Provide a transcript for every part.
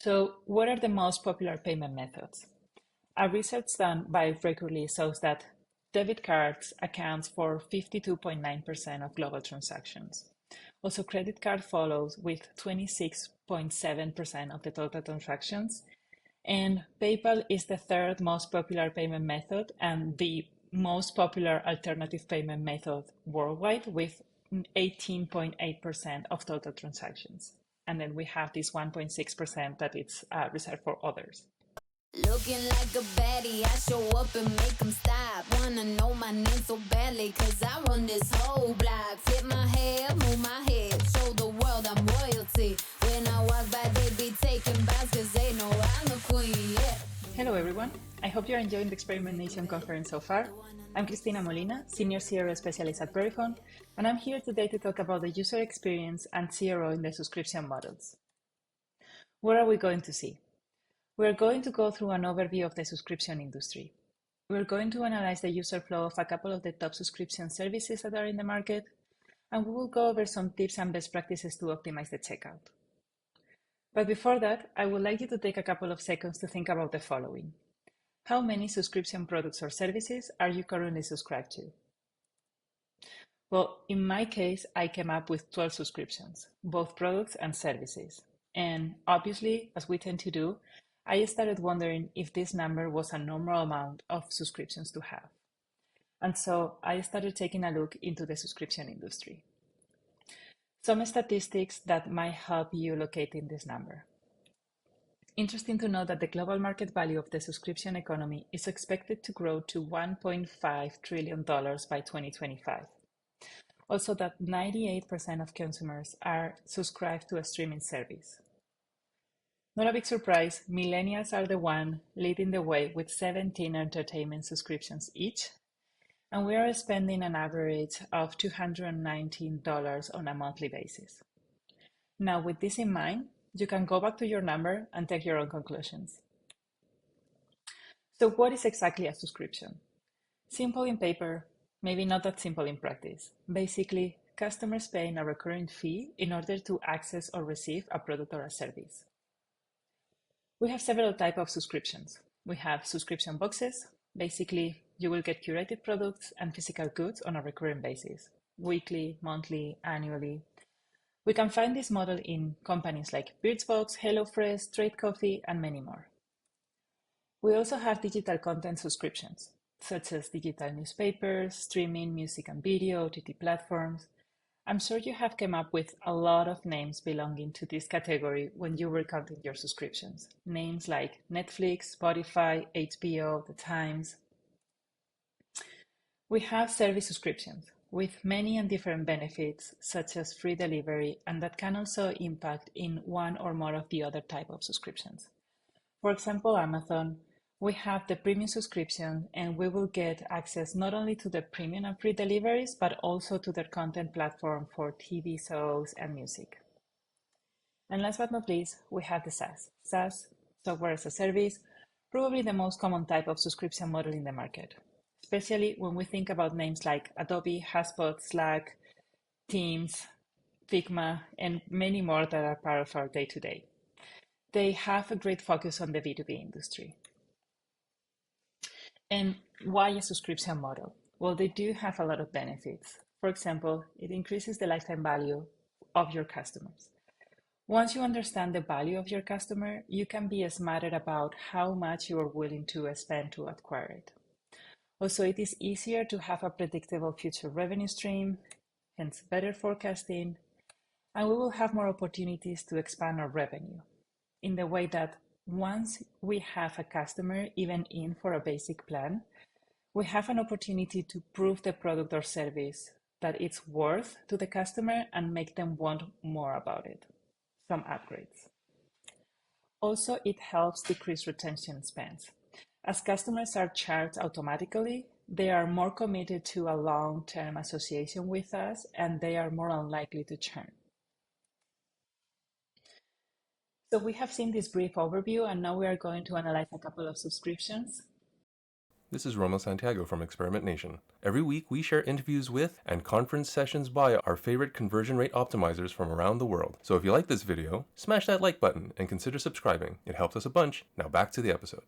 So, what are the most popular payment methods? A research done by Regularly shows that debit cards accounts for 52.9% of global transactions. Also, credit card follows with 26.7% of the total transactions. And PayPal is the third most popular payment method and the most popular alternative payment method worldwide with 18.8% of total transactions. And then we have this 1.6% that it's reserved for others. Looking like a baddie, I show up and make them stop. Wanna know my name so badly, cause I run this whole block. Flip my hair, move my head, show the world I'm royalty. When I walk by, they be taking bows, cause they know I'm the queen, yeah. Hello everyone, I hope you're enjoying the Experiment Nation conference so far. I'm Cristina Molina, Senior CRO Specialist at Verifone, and I'm here today to talk about the user experience and CRO in the subscription models. What are we going to see? We're going to go through an overview of the subscription industry. We're going to analyze the user flow of a couple of the top subscription services that are in the market, and we will go over some tips and best practices to optimize the checkout. But before that, I would like you to take a couple of seconds to think about the following. How many subscription products or services are you currently subscribed to? Well, in my case, I came up with 12 subscriptions, both products and services. And obviously, as we tend to do, I started wondering if this number was a normal amount of subscriptions to have. And so I started taking a look into the subscription industry. Some statistics that might help you locating this number. Interesting to know that the global market value of the subscription economy is expected to grow to $1.5 trillion by 2025. Also, that 98% of consumers are subscribed to a streaming service. Not a big surprise, millennials are the one leading the way with 17 entertainment subscriptions each, and we are spending an average of $219 on a monthly basis. Now, with this in mind, you can go back to your number and take your own conclusions. So what is exactly a subscription? Simple in paper, maybe not that simple in practice. Basically, customers paying a recurring fee in order to access or receive a product or a service. We have several types of subscriptions. We have subscription boxes. Basically, you will get curated products and physical goods on a recurring basis, weekly, monthly, annually. We can find this model in companies like Birchbox, HelloFresh, Trade Coffee, and many more. We also have digital content subscriptions, such as digital newspapers, streaming, music and video, OTT platforms. I'm sure you have come up with a lot of names belonging to this category when you were counting your subscriptions. Names like Netflix, Spotify, HBO, The Times. We have service subscriptions with many and different benefits, such as free delivery, and that can also impact in one or more of the other type of subscriptions. For example, Amazon, we have the premium subscription and we will get access not only to the premium and free deliveries, but also to their content platform for TV shows and music. And last but not least, we have the SaaS. SaaS, software as a service, probably the most common type of subscription model in the market, especially when we think about names like Adobe, HubSpot, Slack, Teams, Figma, and many more that are part of our day-to-day. They have a great focus on the B2B industry. And why a subscription model? Well, they do have a lot of benefits. For example, it increases the lifetime value of your customers. Once you understand the value of your customer, you can be smarter about how much you are willing to spend to acquire it. Also, it is easier to have a predictable future revenue stream, hence better forecasting, and we will have more opportunities to expand our revenue in the way that once we have a customer even in for a basic plan, we have an opportunity to prove the product or service that it's worth to the customer and make them want more about it, some upgrades. Also, it helps decrease retention spends. As customers are charged automatically, they are more committed to a long-term association with us and they are more unlikely to churn. So we have seen this brief overview and now we are going to analyze a couple of subscriptions. This is Romo Santiago from Experiment Nation. Every week we share interviews with and conference sessions by our favorite conversion rate optimizers from around the world. So if you like this video, smash that like button and consider subscribing. It helps us a bunch. Now back to the episode.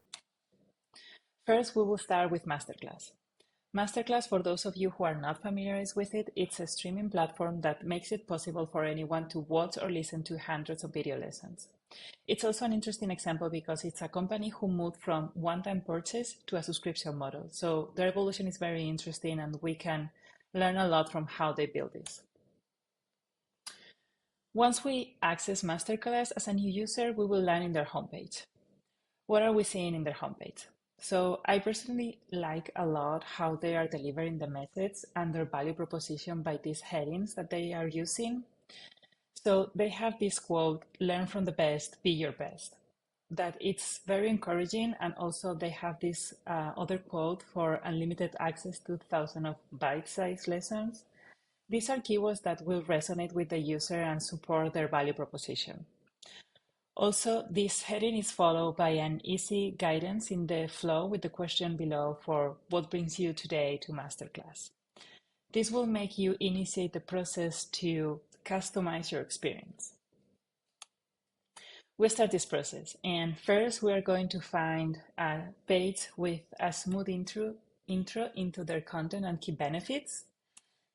First, we will start with MasterClass. MasterClass, for those of you who are not familiarized with it, it's a streaming platform that makes it possible for anyone to watch or listen to hundreds of video lessons. It's also an interesting example because it's a company who moved from one-time purchase to a subscription model. So their evolution is very interesting and we can learn a lot from how they build this. Once we access MasterClass as a new user, we will land in their homepage. What are we seeing in their homepage? So I personally like a lot how they are delivering the methods and their value proposition by these headings that they are using. So they have this quote, learn from the best, be your best. That it's very encouraging. And also they have this other quote for unlimited access to thousands of bite-sized lessons. These are keywords that will resonate with the user and support their value proposition. Also, this heading is followed by an easy guidance in the flow with the question below for what brings you today to MasterClass. This will make you initiate the process to customize your experience. We start this process, and first we are going to find a page with a smooth intro into their content and key benefits.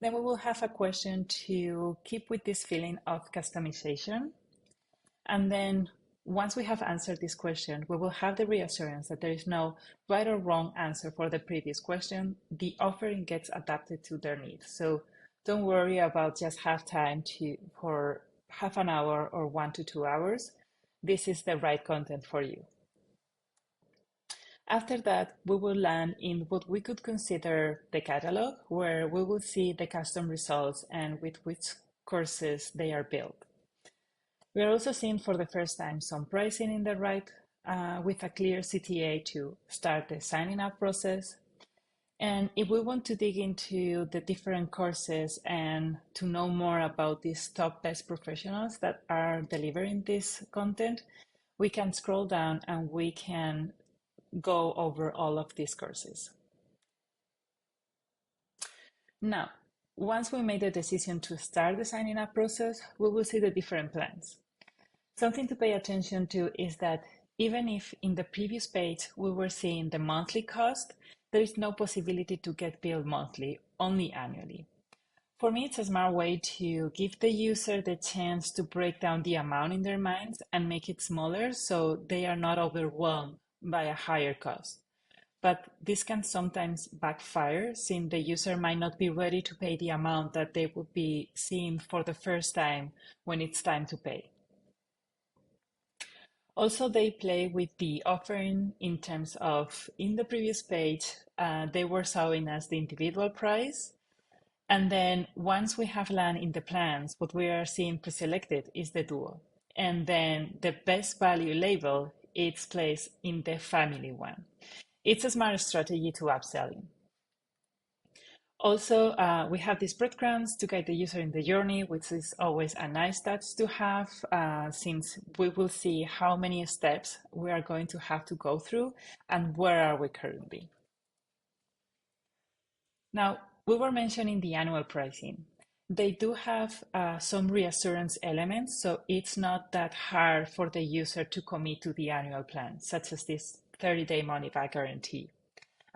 Then we will have a question to keep with this feeling of customization. And then once we have answered this question, we will have the reassurance that there is no right or wrong answer for the previous question. The offering gets adapted to their needs. So don't worry about just have time for half an hour or 1 to 2 hours. This is the right content for you. After that, we will land in what we could consider the catalog, where we will see the custom results and with which courses they are built. We are also seeing for the first time some pricing in the right with a clear CTA to start the signing up process. And if we want to dig into the different courses and to know more about these top best professionals that are delivering this content, we can scroll down and we can go over all of these courses. Now, once we made the decision to start the signing up process, we will see the different plans. Something to pay attention to is that even if in the previous page we were seeing the monthly cost, there is no possibility to get billed monthly, only annually. For me, it's a smart way to give the user the chance to break down the amount in their minds and make it smaller so they are not overwhelmed by a higher cost. But this can sometimes backfire since the user might not be ready to pay the amount that they would be seeing for the first time when it's time to pay. Also, they play with the offering in terms of, in the previous page, they were showing us the individual price. And then once we have land in the plans, what we are seeing pre-selected is the duo. And then the best value label, it's placed in the family one. It's a smart strategy to upselling. Also, we have these breadcrumbs to guide the user in the journey, which is always a nice touch to have, since we will see how many steps we are going to have to go through and where are we currently. Now, we were mentioning the annual pricing. They do have some reassurance elements, so it's not that hard for the user to commit to the annual plan, such as this 30-day money-back guarantee.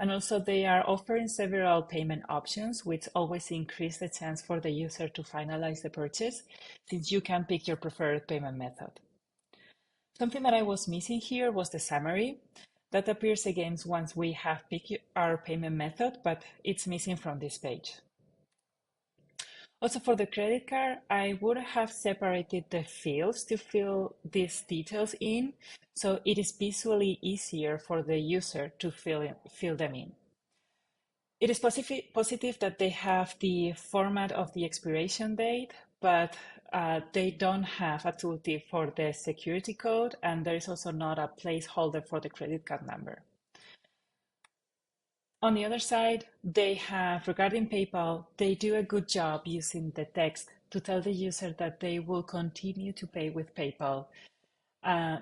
And also they are offering several payment options, which always increase the chance for the user to finalize the purchase, since you can pick your preferred payment method. Something that I was missing here was the summary. That appears again once we have picked our payment method, but it's missing from this page. Also for the credit card, I would have separated the fields to fill these details in, so it is visually easier for the user to fill them in. It is positive that they have the format of the expiration date, but they don't have a tooltip for the security code, and there is also not a placeholder for the credit card number. On the other side, they have, regarding PayPal, they do a good job using the text to tell the user that they will continue to pay with PayPal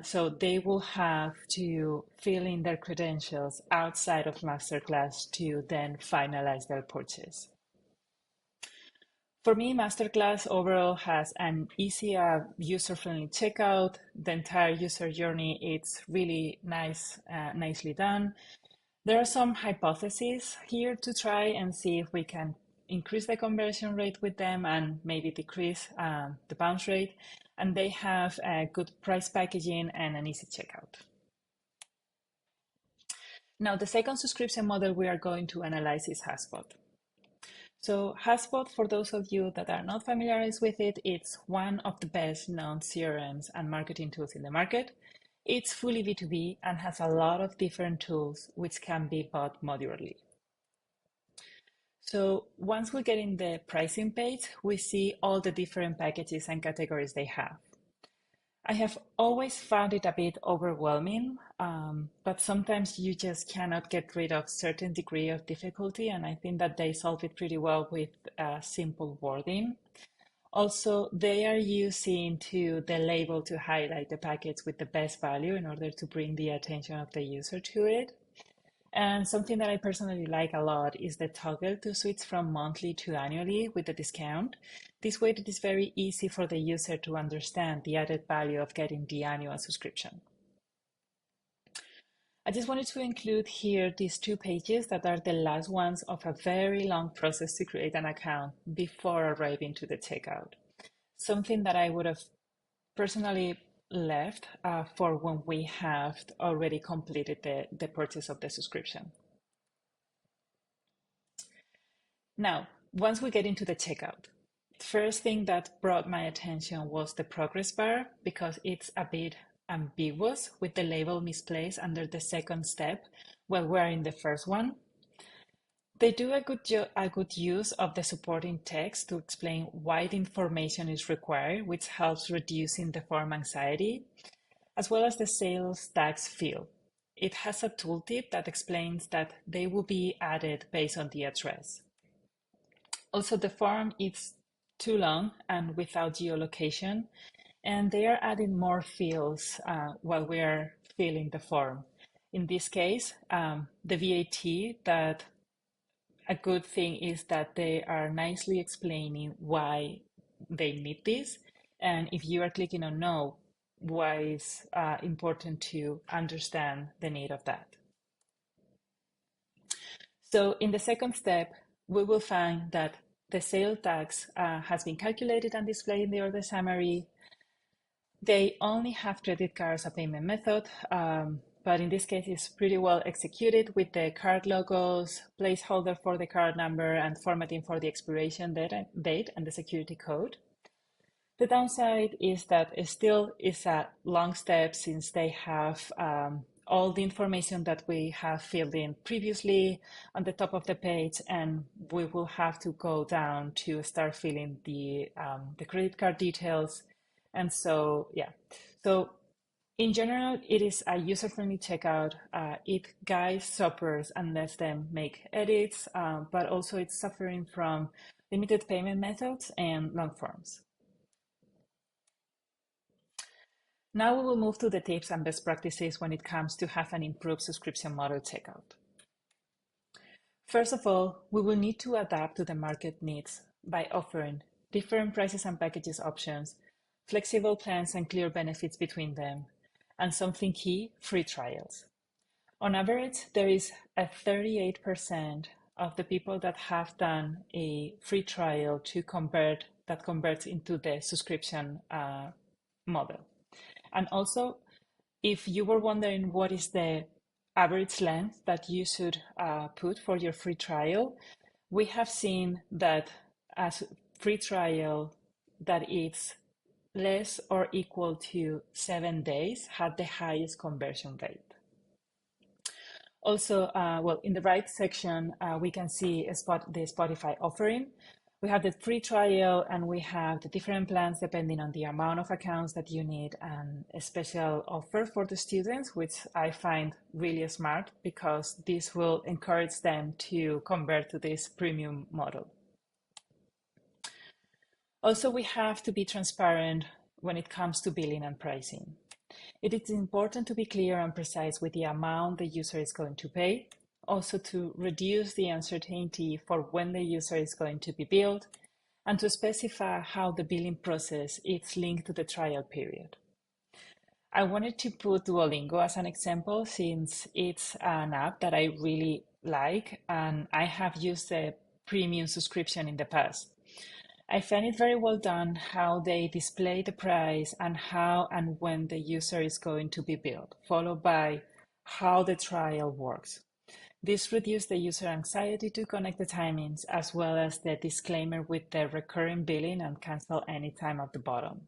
So they will have to fill in their credentials outside of MasterClass to then finalize their purchase. For me, MasterClass overall has an easy, user-friendly checkout. The entire user journey, it's really nice, nicely done. There are some hypotheses here to try and see if we can increase the conversion rate with them and maybe decrease the bounce rate. And they have a good price packaging and an easy checkout. Now, the second subscription model we are going to analyze is HubSpot. So HubSpot, for those of you that are not familiarized with it, it's one of the best known CRMs and marketing tools in the market. It's fully B2B and has a lot of different tools which can be bought modularly. So once we get in the pricing page, we see all the different packages and categories they have. I have always found it a bit overwhelming, but sometimes you just cannot get rid of certain degree of difficulty, and I think that they solve it pretty well with simple wording. Also, they are using the label to highlight the package with the best value in order to bring the attention of the user to it. And something that I personally like a lot is the toggle to switch from monthly to annually with the discount. This way it is very easy for the user to understand the added value of getting the annual subscription. I just wanted to include here these two pages that are the last ones of a very long process to create an account before arriving to the checkout. Something that I would have personally left for when we have already completed the purchase of the subscription. Now, once we get into the checkout, first thing that brought my attention was the progress bar because it's a bit ambiguous with the label misplaced under the second step while we're in the first one. They do a good use of the supporting text to explain why the information is required, which helps reducing the form anxiety, as well as the sales tax field. It has a tooltip that explains that they will be added based on the address. Also, the form is too long and without geolocation, and they are adding more fields while we are filling the form. In this case, the VAT, that a good thing is that they are nicely explaining why they need this. And if you are clicking on no, why it's important to understand the need of that. So in the second step, we will find that the sales tax has been calculated and displayed in the order summary. They only have credit cards as a payment method, but in this case, it's pretty well executed with the card logos, placeholder for the card number, and formatting for the expiration date and the security code. The downside is that it still is a long step since they have all the information that we have filled in previously on the top of the page, and we will have to go down to start filling the credit card details. And so, yeah. So in general, it is a user-friendly checkout. It guides shoppers and lets them make edits, but also it's suffering from limited payment methods and long forms. Now we will move to the tips and best practices when it comes to have an improved subscription model checkout. First of all, we will need to adapt to the market needs by offering different prices and packages options, flexible plans and clear benefits between them, and something key, free trials. On average, there is a 38% of the people that have done a free trial that converts into the subscription model. And also, if you were wondering what is the average length that you should put for your free trial, we have seen that as free trial that it's less or equal to 7 days had the highest conversion rate. Also, well, in the right section, we can see the Spotify offering. We have the free trial and we have the different plans depending on the amount of accounts that you need and a special offer for the students, which I find really smart because this will encourage them to convert to this premium model. Also, we have to be transparent when it comes to billing and pricing. It is important to be clear and precise with the amount the user is going to pay, also to reduce the uncertainty for when the user is going to be billed, and to specify how the billing process is linked to the trial period. I wanted to put Duolingo as an example since it's an app that I really like and I have used the premium subscription in the past. I find it very well done how they display the price and how and when the user is going to be billed, followed by how the trial works. This reduces the user anxiety to connect the timings as well as the disclaimer with the recurring billing and cancel anytime at the bottom.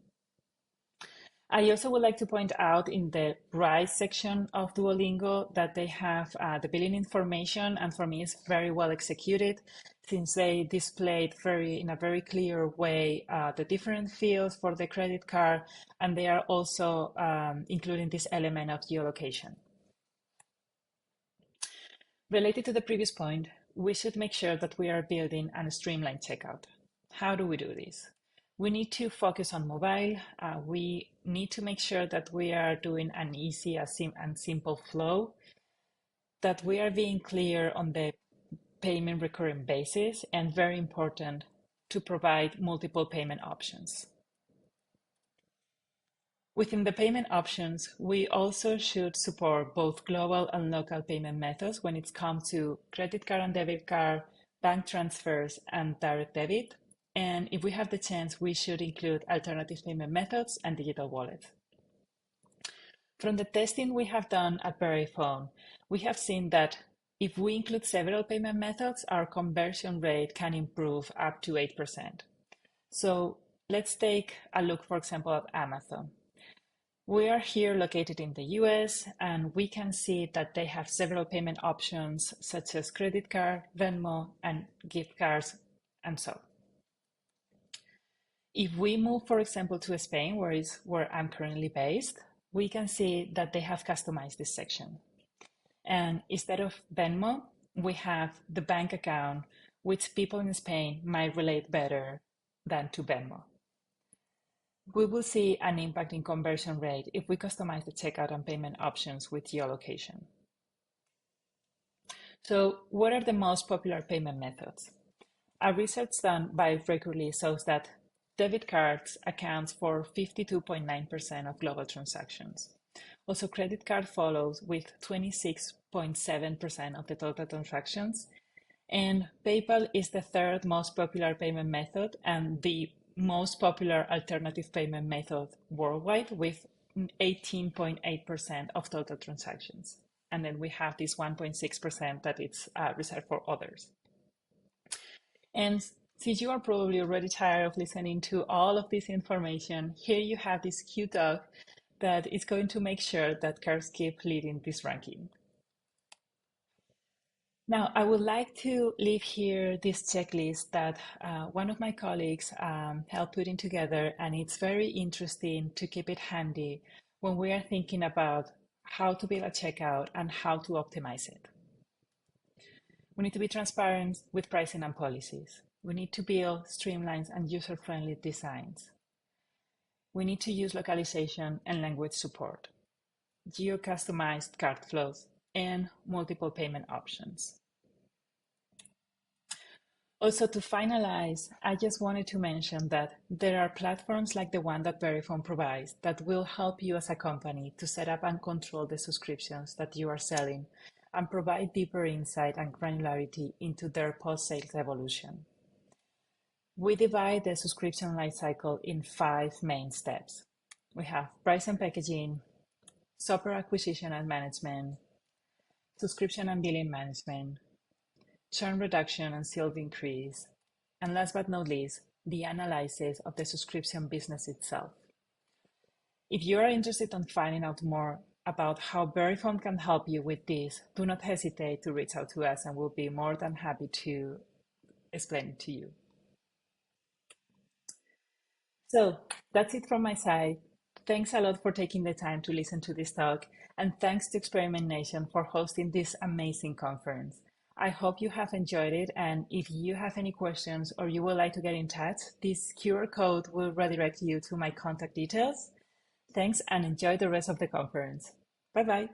I also would like to point out in the right section of Duolingo that they have the billing information, and for me it's very well executed since they displayed in a very clear way the different fields for the credit card, and they are also including this element of geolocation. Related to the previous point, we should make sure that we are building a streamlined checkout. How do we do this? We need to focus on mobile. We need to make sure that we are doing an easy and simple flow, that we are being clear on the payment recurring basis, and very important, to provide multiple payment options. Within the payment options, we also should support both global and local payment methods when it comes to credit card and debit card, bank transfers, and direct debit. And if we have the chance, we should include alternative payment methods and digital wallets. From the testing we have done at Verifone, we have seen that if we include several payment methods, our conversion rate can improve up to 8%. So let's take a look, for example, at Amazon. We are here located in the US, and we can see that they have several payment options such as credit card, Venmo, and gift cards, and so. If we move, for example, to Spain, where I'm currently based, we can see that they have customized this section. And instead of Venmo, we have the bank account, which people in Spain might relate better than to Venmo. We will see an impact in conversion rate if we customize the checkout and payment options with geolocation. So what are the most popular payment methods? A research done by Frequently shows that debit cards accounts for 52.9% of global transactions. Also, credit card follows with 26.7% of the total transactions. And PayPal is the third most popular payment method and the most popular alternative payment method worldwide with 18.8% of total transactions. And then we have this 1.6% that it's reserved for others. And since you are probably already tired of listening to all of this information, here you have this cute dog that is going to make sure that cards keep leading this ranking. Now, I would like to leave here this checklist that one of my colleagues helped putting together, and it's very interesting to keep it handy when we are thinking about how to build a checkout and how to optimize it. We need to be transparent with pricing and policies. We need to build streamlined and user-friendly designs. We need to use localization and language support, geo-customized card flows, and multiple payment options. Also, to finalize, I just wanted to mention that there are platforms like the one that Verifone provides that will help you as a company to set up and control the subscriptions that you are selling and provide deeper insight and granularity into their post-sales evolution. We divide the subscription lifecycle in 5 main steps. We have price and packaging, software acquisition and management, subscription and billing management, churn reduction and sales increase, and last but not least, the analysis of the subscription business itself. If you are interested in finding out more about how Verifone can help you with this, do not hesitate to reach out to us and we'll be more than happy to explain it to you. So that's it from my side. Thanks a lot for taking the time to listen to this talk, and thanks to Experiment Nation for hosting this amazing conference. I hope you have enjoyed it, and if you have any questions or you would like to get in touch, this QR code will redirect you to my contact details. Thanks and enjoy the rest of the conference. Bye-bye.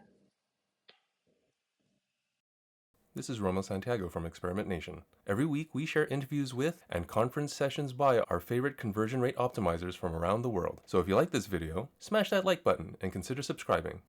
This is Romo Santiago from Experiment Nation. Every week we share interviews with and conference sessions by our favorite conversion rate optimizers from around the world. So if you like this video, smash that like button and consider subscribing.